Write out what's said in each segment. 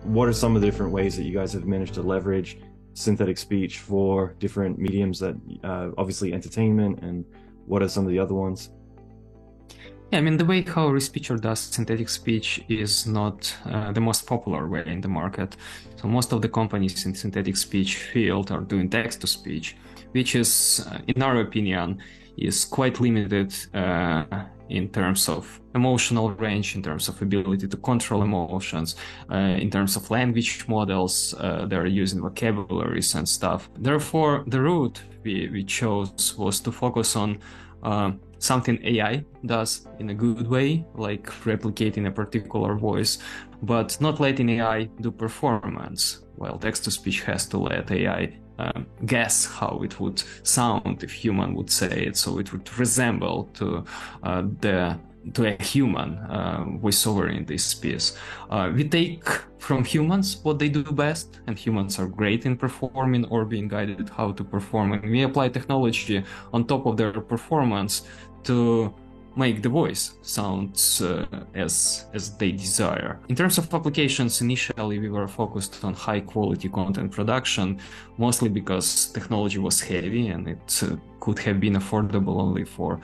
what are some of the different ways that you guys have managed to leverage synthetic speech for different mediums that obviously entertainment, and what are some of the other ones? Yeah, I mean, the way how Respeecher does synthetic speech is not the most popular way in the market. So most of the companies in synthetic speech field are doing text-to-speech, which is, in our opinion, is quite limited in terms of emotional range, in terms of ability to control emotions, in terms of language models, they're using vocabularies and stuff. Therefore, the route we chose was to focus on something AI does in a good way, like replicating a particular voice, but not letting AI do performance, while text-to-speech has to let AI guess how it would sound if human would say it, so it would resemble the to a human voiceover in this piece. We take from humans what they do best, and humans are great in performing or being guided how to perform, and we apply technology on top of their performance to make the voice sound as they desire. In terms of applications, initially we were focused on high quality content production, mostly because technology was heavy and it could have been affordable only for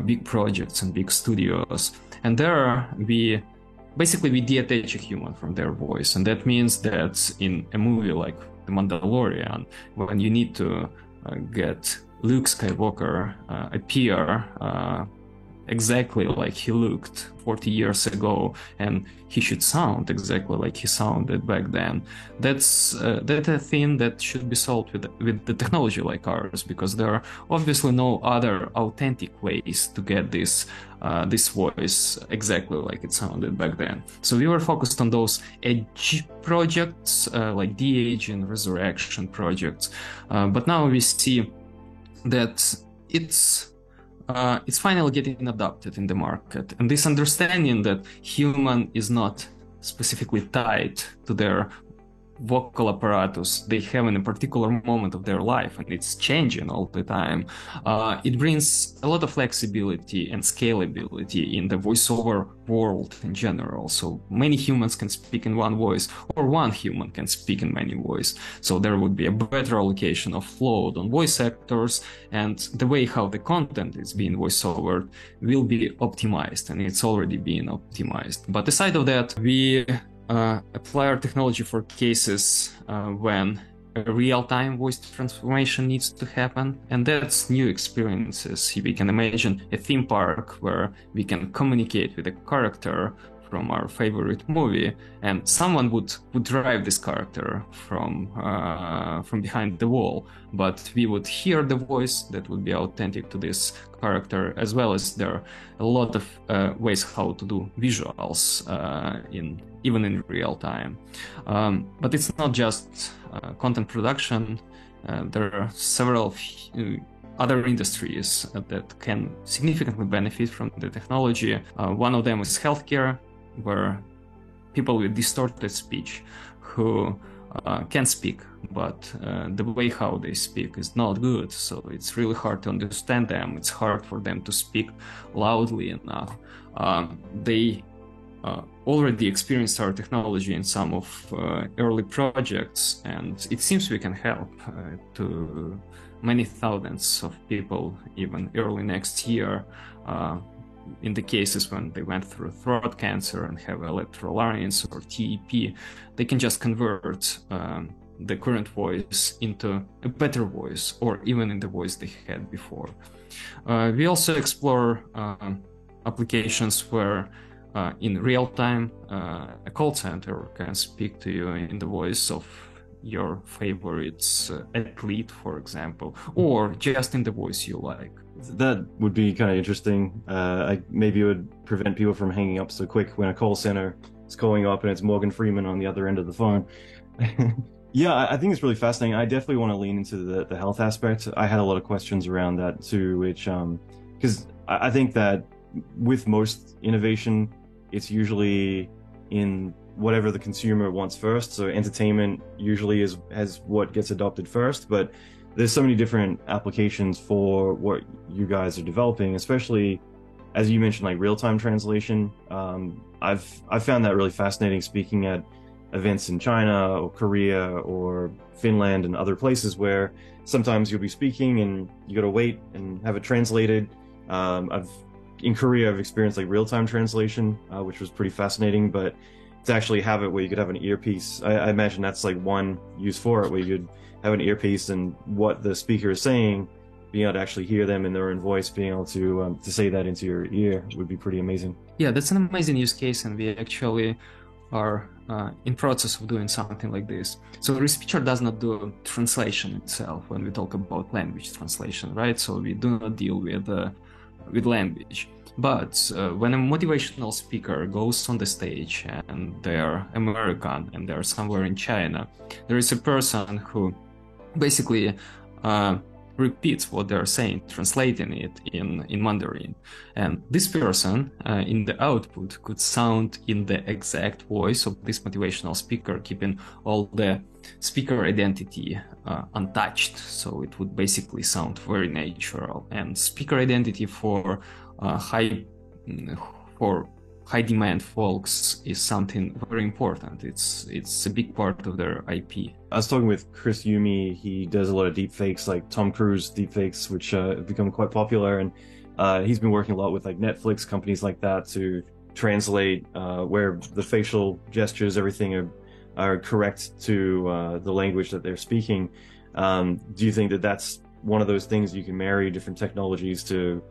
big projects and big studios. And there we detach a human from their voice, and that means that in a movie like The Mandalorian, when you need to get Luke Skywalker appear exactly like he looked 40 years ago, and he should sound exactly like he sounded back then. That's a thing that should be solved with the technology like ours, because there are obviously no other authentic ways to get this voice exactly like it sounded back then. So we were focused on those edge projects like de-age and resurrection projects, but now we see that it's finally getting adopted in the market. And this understanding that human is not specifically tied to their vocal apparatus they have in a particular moment of their life, and it's changing all the time. It brings a lot of flexibility and scalability in the voiceover world in general. So many humans can speak in one voice, or one human can speak in many voices. So there would be a better allocation of load on voice actors, and the way how the content is being voiceovered will be optimized, and it's already being optimized. But aside of that, we apply our technology for cases when a real-time voice transformation needs to happen, and that's new experiences. We can imagine a theme park where we can communicate with a character from our favorite movie, and someone would drive this character from behind the wall, but we would hear the voice that would be authentic to this character, as well as there are a lot of ways how to do visuals in even in real time. But it's not just content production. There are several other industries that can significantly benefit from the technology. One of them is healthcare, where people with distorted speech who can speak, but the way how they speak is not good, so it's really hard to understand them. It's hard for them to speak loudly enough. They already experienced our technology in some of early projects, and it seems we can help to many thousands of people even early next year, in the cases when they went through throat cancer and have electrolarynx or TEP. They can just convert the current voice into a better voice, or even in the voice they had before. We also explore applications where in real time a call center can speak to you in the voice of your favorite athlete, for example, or just in the voice you like. That would be kind of interesting. Maybe it would prevent people from hanging up so quick when a call center is calling up and it's Morgan Freeman on the other end of the phone. Yeah, I think it's really fascinating. I definitely want to lean into the health aspect. I had a lot of questions around that too, which because I think that with most innovation, it's usually in whatever the consumer wants first. So entertainment usually has what gets adopted first, but there's so many different applications for what you guys are developing, especially as you mentioned, like real-time translation. I've found that really fascinating speaking at events in China or Korea or Finland and other places where sometimes you'll be speaking and you got to wait and have it translated. In Korea, I've experienced like real-time translation, which was pretty fascinating, but to actually have it where you could have an earpiece, I imagine that's like one use for it, where you could have an earpiece and what the speaker is saying, being able to actually hear them in their own voice, being able to say that into your ear would be pretty amazing. Yeah, that's an amazing use case, and we actually are in process of doing something like this. So Respeecher does not do translation itself when we talk about language translation, right? So we do not deal with language. But when a motivational speaker goes on the stage and they're American and they're somewhere in China, there is a person who basically repeats what they're saying, translating it in Mandarin. And this person in the output could sound in the exact voice of this motivational speaker, keeping all the speaker identity untouched. So it would basically sound very natural. And speaker identity for high demand folks is something very important. It's a big part of their IP. I was talking with Chris Yumi. He does a lot of deep fakes, like Tom Cruise deep fakes, which have become quite popular. And he's been working a lot with like Netflix, companies like that, to translate where the facial gestures, everything are correct to the language that they're speaking. Do you think that that's one of those things you can marry different technologies to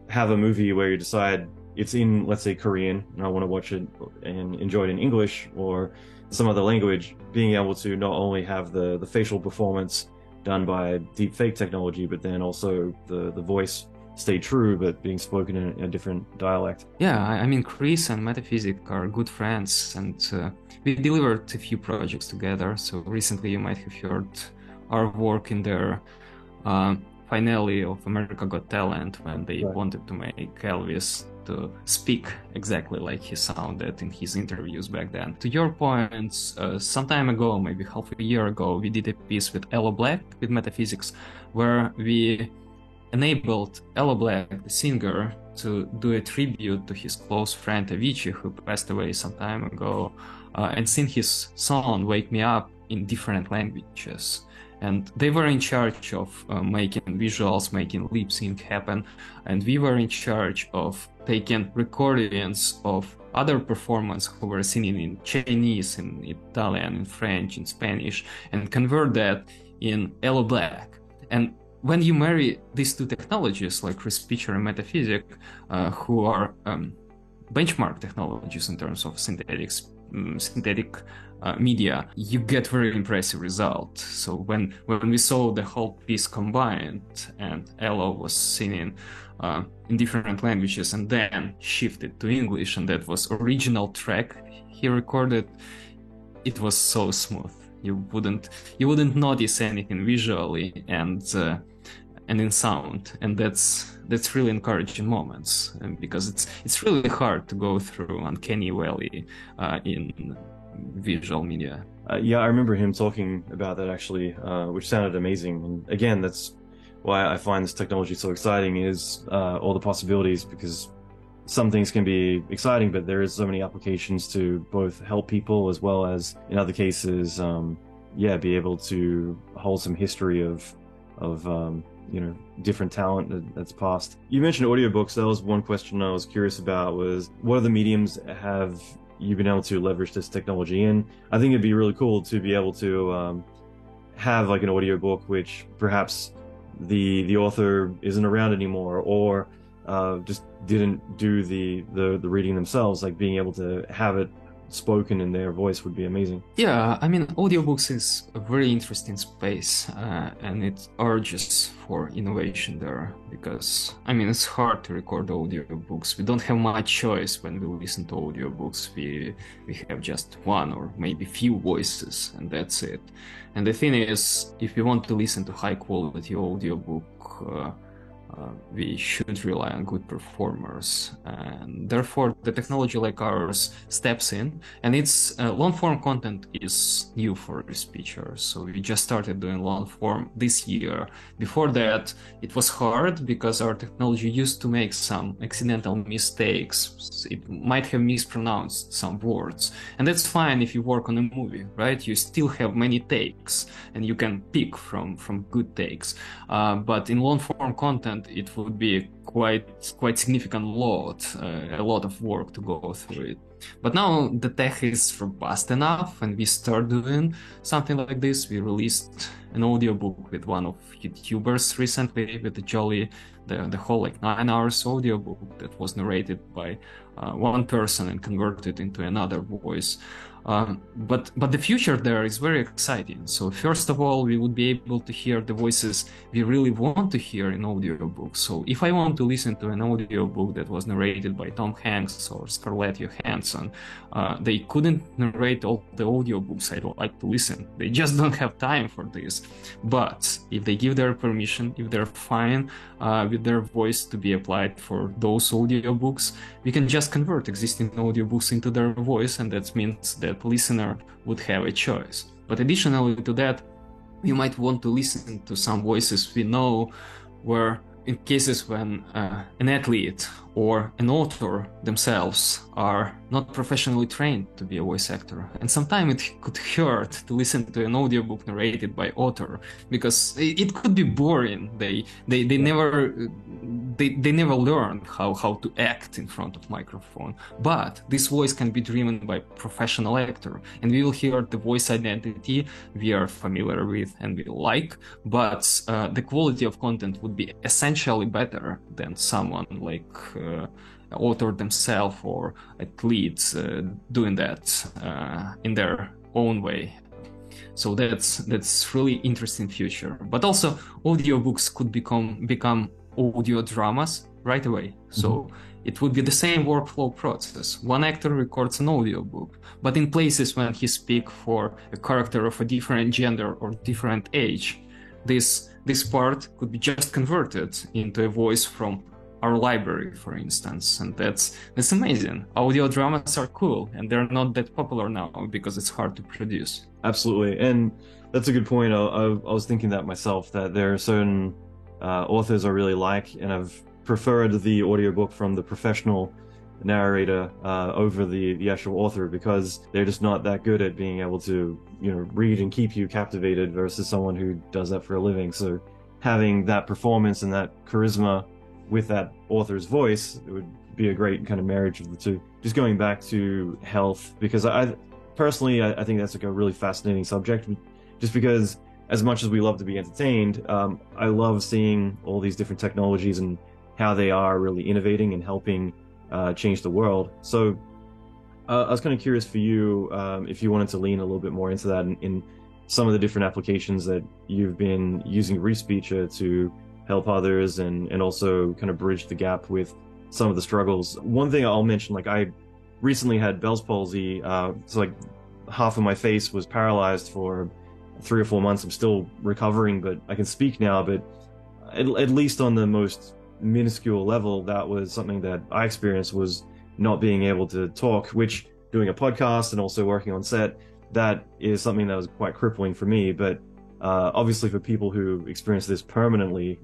have a movie where you decide it's in, let's say, Korean, and I want to watch it and enjoy it in English or some other language, being able to not only have the facial performance done by deep fake technology, but then also the voice stay true, but being spoken in a different dialect. Yeah, I mean, Chris and Metaphysic are good friends, and we delivered a few projects together. So recently you might have heard our work in their finale of America Got Talent, when they wanted to make Elvis to speak exactly like he sounded in his interviews back then. To your point, some time ago, maybe half a year ago, we did a piece with Aloe Blacc, with Metaphysics, where we enabled Aloe Blacc, the singer, to do a tribute to his close friend Avicii, who passed away some time ago, and sing his song Wake Me Up in different languages. And they were in charge of making visuals, making lip sync happen. And we were in charge of taking recordings of other performers who were singing in Chinese, in Italian, in French, in Spanish, and convert that in Aloe Blacc. And when you marry these two technologies, like Respeecher and Metaphysic, who are benchmark technologies in terms of synthetic media, you get very impressive result. So when we saw the whole piece combined and Aloe was singing in different languages and then shifted to English, and that was original track he recorded, it was so smooth. You wouldn't notice anything visually and in sound, and that's really encouraging moments, because it's really hard to go through uncanny valley in visual media. Yeah, I remember him talking about that actually, which sounded amazing. And again, that's why I find this technology so exciting, is all the possibilities, because some things can be exciting, but there is so many applications to both help people as well as, in other cases, be able to hold some history of different talent that's passed. You mentioned audiobooks. That was one question I was curious about, was what other mediums have you been able to leverage this technology in? I think it'd be really cool to be able to have like an audiobook which perhaps the author isn't around anymore, or just didn't do the reading themselves. Like being able to have it spoken in their voice would be amazing. Yeah, I mean, audiobooks is a very interesting space, and it urges for innovation there, because, I mean, it's hard to record audiobooks. We don't have much choice when we listen to audiobooks. We have just one or maybe few voices, and that's it. And the thing is, if you want to listen to high quality audiobook, we should rely on good performers, and therefore the technology like ours steps in. And it's long form content is new for speechers, so we just started doing long form this year. Before that, it was hard because our technology used to make some accidental mistakes. It might have mispronounced some words, and that's fine if you work on a movie, right? You still have many takes and you can pick from good takes, but in long form content it would be quite significant load, a lot of work to go through it. But now the tech is robust enough and we start doing something like this. We released an audiobook with one of YouTubers recently, with the Jolly, the whole 9 hours audiobook that was narrated by one person and converted into another voice. But the future there is very exciting. So first of all, we would be able to hear the voices we really want to hear in audiobooks. So if I want to listen to an audiobook that was narrated by Tom Hanks or Scarlett Johansson, they couldn't narrate all the audiobooks I'd like to listen. They just don't have time for this. But if they give their permission, if they're fine with their voice to be applied for those audiobooks, we can just convert existing audiobooks into their voice, and that means that listener would have a choice. But additionally to that, we might want to listen to some voices we know, where in cases when an athlete or an author themselves are not professionally trained to be a voice actor. And sometimes it could hurt to listen to an audiobook narrated by author, because it could be boring. They never learned how to act in front of microphone. But this voice can be driven by professional actor, and we will hear the voice identity we are familiar with and we like, but the quality of content would be essentially better than someone like author themselves or athletes doing that in their own way. So that's really interesting future. But also audiobooks could become audio dramas right away. So it would be the same workflow process. One actor records an audiobook, but in places when he speaks for a character of a different gender or different age, this part could be just converted into a voice from our library, for instance, and that's amazing. Audio dramas are cool, and they're not that popular now because it's hard to produce. Absolutely, and that's a good point. I was thinking that myself, that there are certain authors I really like, and I've preferred the audiobook from the professional narrator over the actual author, because they're just not that good at being able to, read and keep you captivated versus someone who does that for a living. So having that performance and that charisma with that author's voice, it would be a great kind of marriage of the two. Just going back to health, because I personally think that's like a really fascinating subject, just because as much as we love to be entertained, I love seeing all these different technologies and how they are really innovating and helping change the world. So I was kind of curious for you if you wanted to lean a little bit more into that in some of the different applications that you've been using Respeecher to help others and also kind of bridge the gap with some of the struggles. One thing I'll mention, like I recently had Bell's palsy, so like half of my face was paralyzed for 3 or 4 months. I'm still recovering, but I can speak now. But at least on the most minuscule level, that was something that I experienced, was not being able to talk, which doing a podcast and also working on set, that is something that was quite crippling for me. But obviously for people who experience this permanently,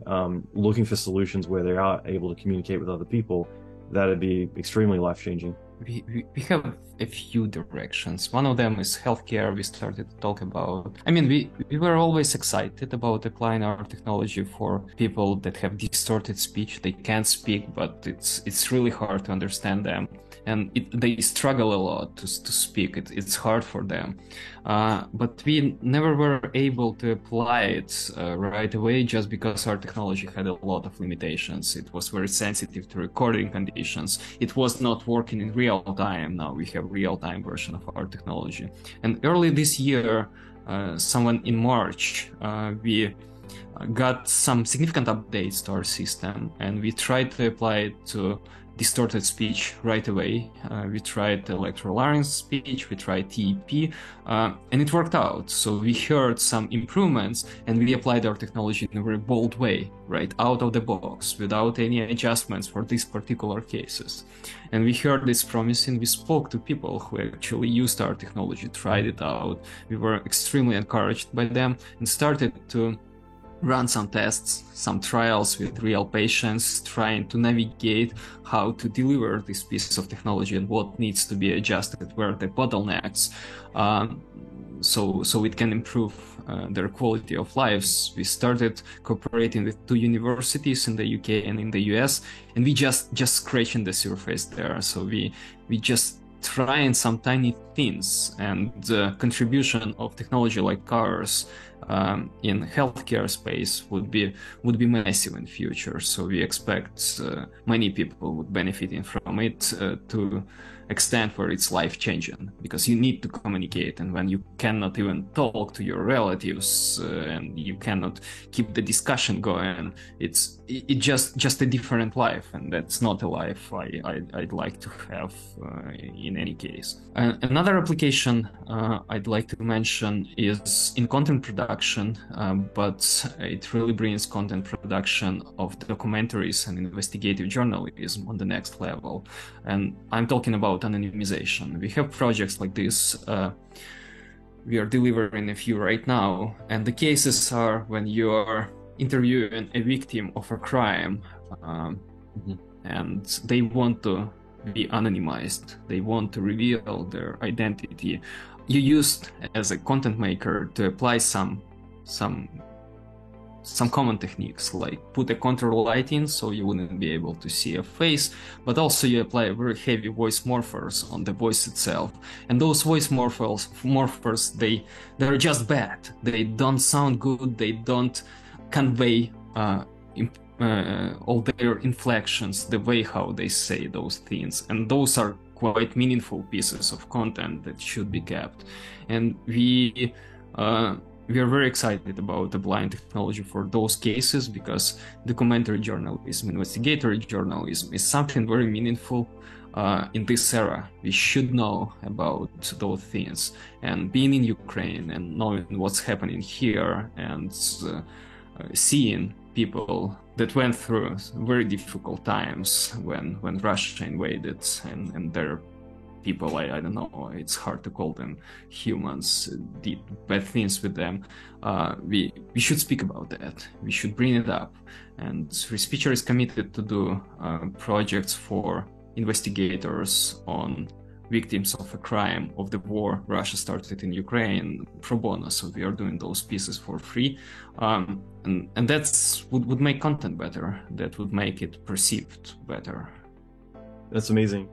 looking for solutions where they are able to communicate with other people, that'd be extremely life-changing. We have a few directions. One of them is healthcare. We started to talk about. I mean, we were always excited about applying our technology for people that have distorted speech. They can't speak, but it's really hard to understand them, and they struggle a lot to speak. It's hard for them. But we never were able to apply it right away, just because our technology had a lot of limitations. It was very sensitive to recording conditions. It was not working in real time. Now we have real-time version of our technology. And early this year, someone in March, we got some significant updates to our system, and we tried to apply it to distorted speech right away. We tried electrolarynx speech, we tried TEP, and it worked out. So we heard some improvements, and we applied our technology in a very bold way, right out of the box, without any adjustments for these particular cases. And we heard it's promising. We spoke to people who actually used our technology, tried it out. We were extremely encouraged by them and started to run some tests, some trials with real patients, trying to navigate how to deliver this piece of technology and what needs to be adjusted, where the bottlenecks, so it can improve their quality of lives. We started cooperating with 2 universities in the UK and in the US, and we just scratching the surface there. So we just trying some tiny things, and the contribution of technology like ours in healthcare space would be massive in future. So we expect many people would benefit from it to extent where it's life-changing, because you need to communicate, and when you cannot even talk to your relatives and you cannot keep the discussion going, it's just a different life, and that's not a life I'd like to have in any case. Another application I'd like to mention is in content production, but it really brings content production of documentaries and investigative journalism on the next level, and I'm talking about anonymization. We have projects like this. We are delivering a few right now, and the cases are when you are interviewing a victim of a crime, and they want to be anonymized. They want to reveal their identity. You used as a content maker to apply some common techniques, like put a contour light in so you wouldn't be able to see a face, but also you apply very heavy voice morphers on the voice itself. And those voice morphers, they're just bad. They don't sound good. They don't convey all their inflections, the way how they say those things. And those are quite meaningful pieces of content that should be kept. And we are very excited about applying technology for those cases, because documentary journalism, investigatory journalism is something very meaningful in this era. We should know about those things, and being in Ukraine and knowing what's happening here, and seeing people that went through very difficult times when Russia invaded, and their people, I don't know, it's hard to call them humans, did bad things with them. We should speak about that. We should bring it up. And FreeSpeecher is committed to do projects for investigators on victims of a crime of the war Russia started in Ukraine pro bono. So we are doing those pieces for free. And that's would make content better. That would make it perceived better. That's amazing.